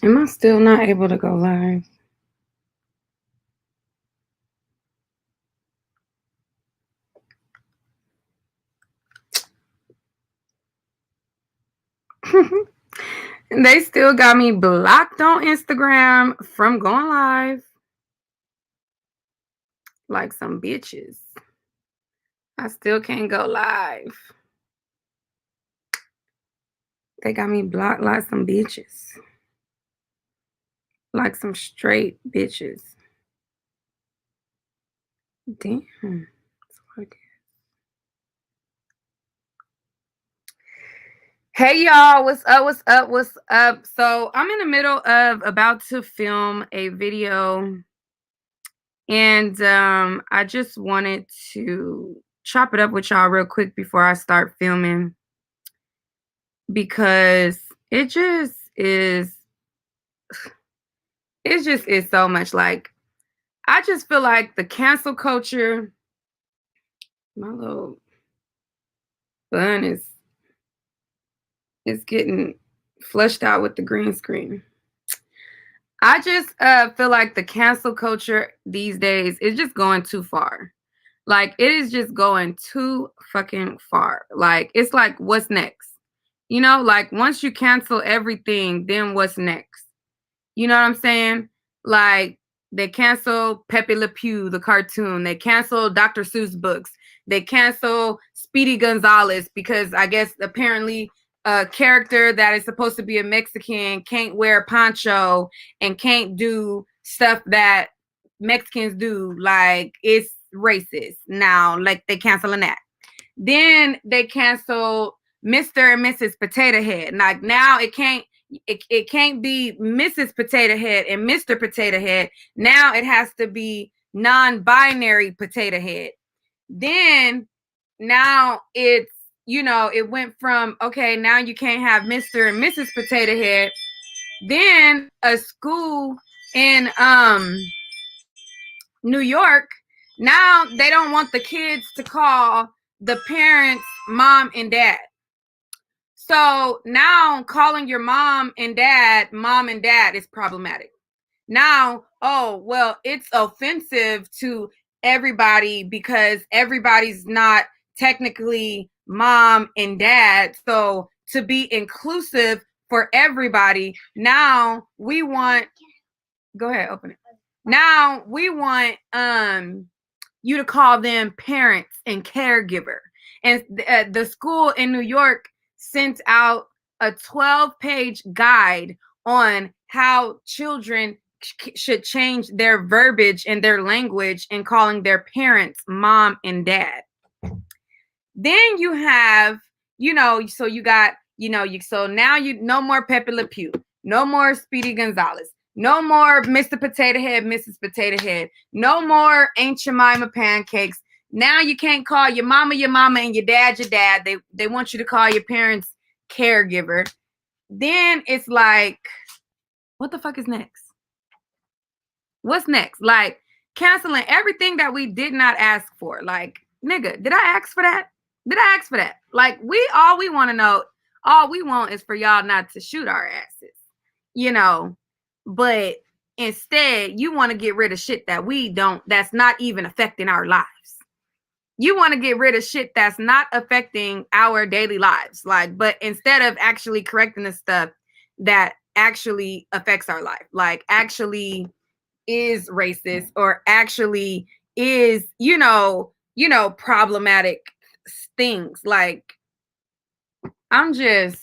Am I still not able to go live? They still got me blocked on Instagram from going live. Like some bitches. I still can't go live. They got me blocked like some bitches. Like some straight bitches. Damn. Hey y'all, what's up? What's up? What's up? So I'm in the middle of about to film a video, and I just wanted to chop it up with y'all real quick before I start filming, because it just is so much. Like, I just feel like the cancel culture, my little bun is getting flushed out with the green screen. I just feel like the cancel culture these days is just going too far. Like, it is just going too fucking far. Like, it's like, what's next? You know, like, once you cancel everything, then what's next? You know what I'm saying? Like, they cancel Pepe Le Pew, the cartoon. They cancel Dr. Seuss books. They cancel Speedy Gonzalez because I guess apparently a character that is supposed to be a Mexican can't wear a poncho and can't do stuff that Mexicans do. Like, it's racist now. Like, they canceling that. Then they cancel Mr. and Mrs. Potato Head. Like, now it can't be Mrs. Potato Head and Mr. Potato Head. Now it has to be non-binary Potato Head. Then now it's, you know, it went from, okay, now you can't have Mr. and Mrs. Potato Head. Then a school in New York, now they don't want the kids to call the parents mom and dad. So now calling your mom and dad is problematic. Now, oh, well, it's offensive to everybody because everybody's not technically mom and dad. So to be inclusive for everybody, now we want, go ahead, open it. Now we want you to call them parents and caregiver. And the school in New York sent out a 12-page guide on how children should change their verbiage and their language in calling their parents mom and dad. Then you have, you know, so you got, you know, so now you no more Pepe Le Pew, no more Speedy Gonzalez, no more Mr. Potato Head, Mrs. Potato Head, no more Aunt Jemima pancakes. Now you can't call your mama and your dad. They want you to call your parents caregiver. Then it's like, what the fuck is next? What's next? Like, canceling everything that we did not ask for. Like, nigga, did I ask for that? Did I ask for that? Like, all we want to know, all we want is for y'all not to shoot our asses, you know. But instead, you want to get rid of shit that we don't, that's not even affecting our lives. You want to get rid of shit that's not affecting our daily lives. Like, but instead of actually correcting the stuff that actually affects our life, like actually is racist or actually is, you know, problematic things. Like, I just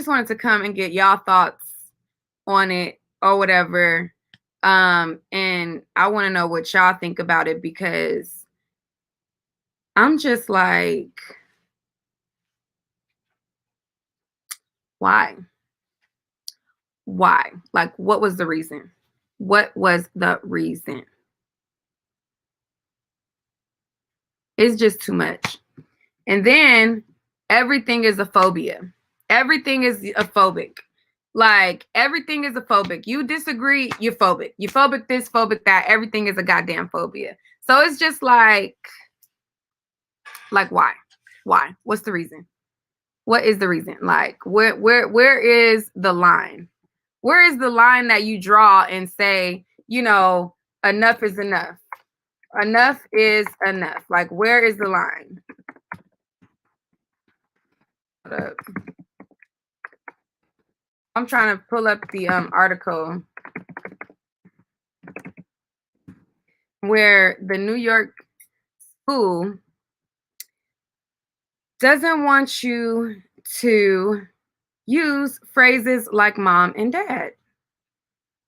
wanted to come and get y'all thoughts on it or whatever. And I want to know what y'all think about it, because I'm just like, why? Like, what was the reason? What was the reason? It's just too much. And then everything is a phobia. Everything is a phobic. Like, everything is a phobic. You disagree, you're phobic. You're phobic this, phobic that. Everything is a goddamn phobia. So it's just like why? Why? What's the reason? What is the reason? Like, where is the line? Where is the line that you draw and say, enough is enough? Enough is enough. Like, where is the line? I'm trying to pull up the article where the New York school doesn't want you to use phrases like mom and dad.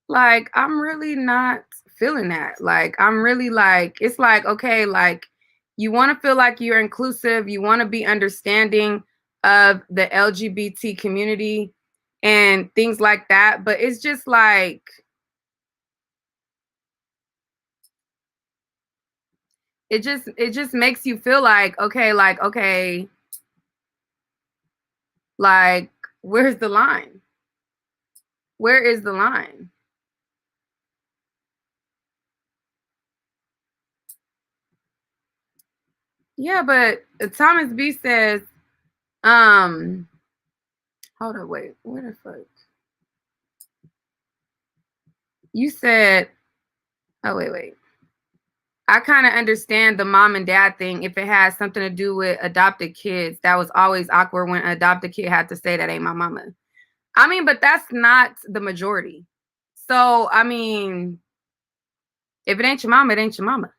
Like, I'm really not feeling that. Like, I'm really like, it's like, okay, like, you want to feel like you're inclusive, you want to be understanding of the LGBT community and things like that. But it's just like, it just makes you feel like, okay, like, where's the line? Where is the line? Yeah, but Thomas B says, hold on, wait, where the fuck? You said, oh, wait. I kind of understand the mom and dad thing if it has something to do with adopted kids. That was always awkward when an adopted kid had to say that ain't my mama. I mean, but that's not the majority. So, I mean, if it ain't your mama, it ain't your mama.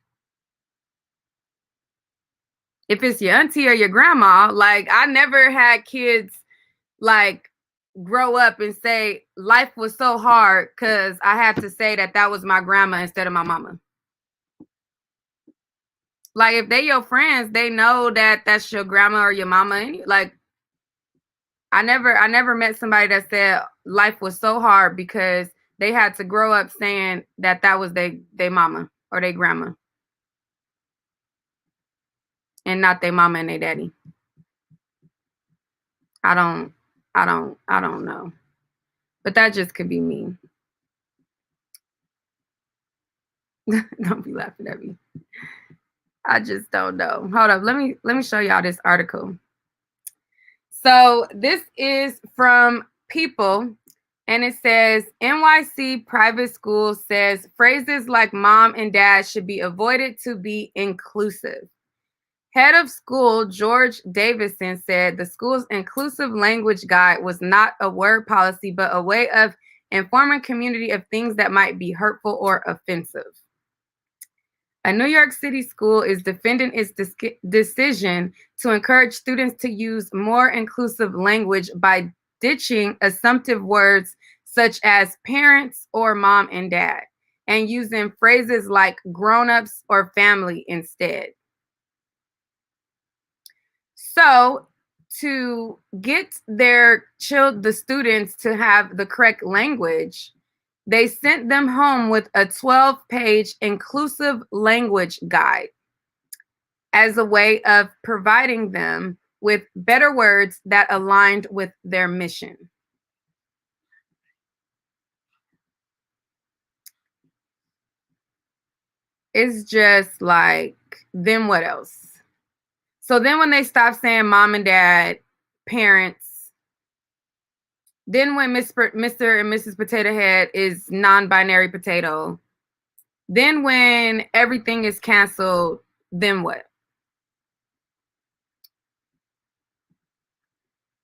If it's your auntie or your grandma, like, I never had kids like grow up and say life was so hard because I had to say that was my grandma instead of my mama. Like, if they your friends, they know that that's your grandma or your mama. Like, I never met somebody that said life was so hard because they had to grow up saying that was they mama or they grandma and not their mama and their daddy. I don't know. But that just could be me. Don't be laughing at me. I just don't know. Hold up. Let me show y'all this article. So this is from People, and it says NYC private school says phrases like mom and dad should be avoided to be inclusive. Head of school George Davison said the school's inclusive language guide was not a word policy, but a way of informing community of things that might be hurtful or offensive. A New York City school is defending its decision to encourage students to use more inclusive language by ditching assumptive words such as parents or mom and dad and using phrases like grown-ups or family instead. So, to get the students to have the correct language, they sent them home with a 12-page inclusive language guide as a way of providing them with better words that aligned with their mission. It's just like, then what else? So then when they stop saying mom and dad, parents, then when Mr. and Mrs. Potato Head is non-binary potato, then when everything is canceled, then what?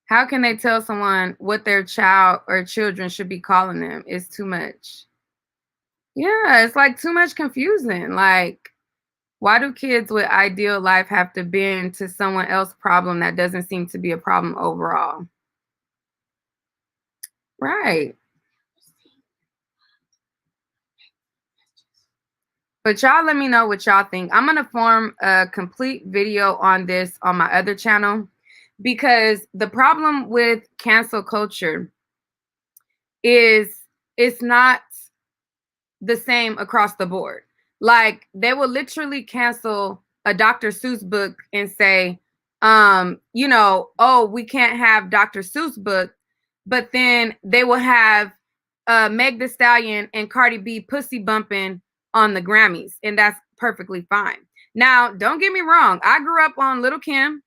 How can they tell someone what their child or children should be calling them? It's too much. Yeah, it's like too much confusing. Like, why do kids with ideal life have to bend to someone else's problem that doesn't seem to be a problem overall? Right. But y'all let me know what y'all think. I'm going to form a complete video on this on my other channel because the problem with cancel culture is it's not the same across the board. Like, they will literally cancel a Dr. Seuss book and say, oh, we can't have Dr. Seuss book, but then they will have Meg Thee Stallion and Cardi B pussy bumping on the Grammys, and that's perfectly fine. Now, don't get me wrong. I grew up on Little Kim.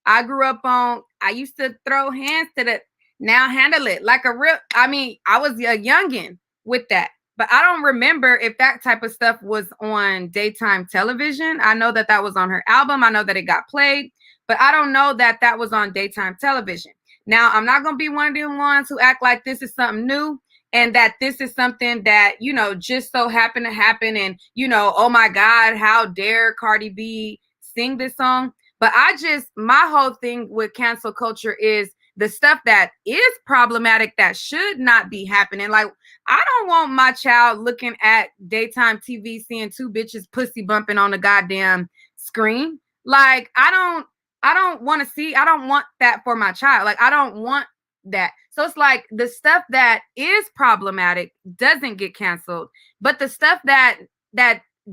I grew up on, I used to throw hands to the, now handle it like a real, I mean, I was a youngin' with that. But I don't remember if that type of stuff was on daytime television. I know that that was on her album. I know that it got played, but I don't know that that was on daytime television. Now, I'm not going to be one of them ones who act like this is something new and that this is something that, you know, just so happened to happen. And, you know, oh my God, how dare Cardi B sing this song? But I just, my whole thing with cancel culture is the stuff that is problematic that should not be happening. Like, I don't want my child looking at daytime TV seeing two bitches pussy bumping on the goddamn screen. Like, I don't want to see, I don't want that for my child. Like, I don't want that. So it's like the stuff that is problematic doesn't get canceled, but the stuff that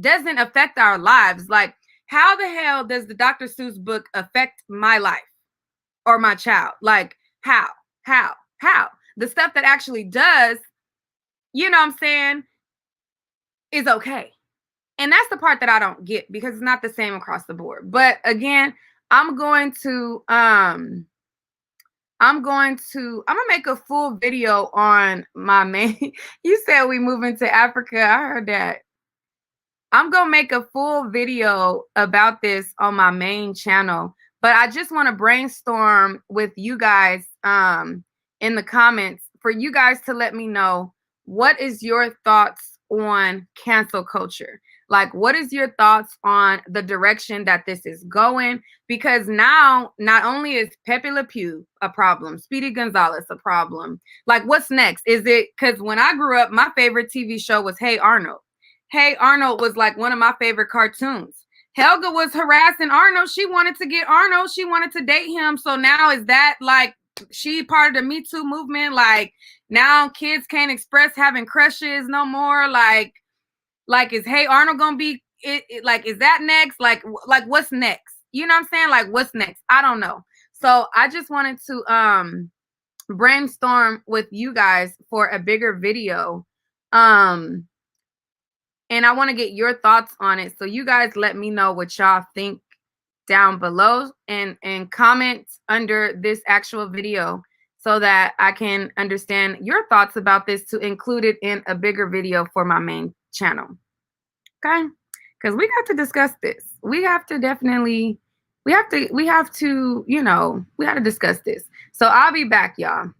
doesn't affect our lives, like how the hell does the Dr. Seuss book affect my life or my child? Like how? The stuff that actually does, you know what I'm saying, is okay. And that's the part that I don't get because it's not the same across the board. But again, I'm going to make a full video on my main. You said we moving to Africa. I heard that. I'm going to make a full video about this on my main channel, but I just want to brainstorm with you guys in the comments for you guys to let me know, what is your thoughts on cancel culture? Like, what is your thoughts on the direction that this is going? Because now, not only is Pepe Le Pew a problem, Speedy Gonzalez a problem, like what's next? Is it, because when I grew up, my favorite TV show was Hey Arnold. Hey Arnold was like one of my favorite cartoons. Helga was harassing Arnold. She wanted to get Arnold. She wanted to date him. So now is that like she part of the Me Too movement? Like now kids can't express having crushes no more. Like is Hey Arnold gonna be it, like, is that next? Like what's next? You know what I'm saying? Like what's next? I don't know. So I just wanted to brainstorm with you guys for a bigger video. And I want to get your thoughts on it. So you guys let me know what y'all think down below and comment under this actual video so that I can understand your thoughts about this to include it in a bigger video for my main channel. Okay? Because we got to discuss this. We have to definitely, we have to, you know, we got to discuss this. So I'll be back, y'all.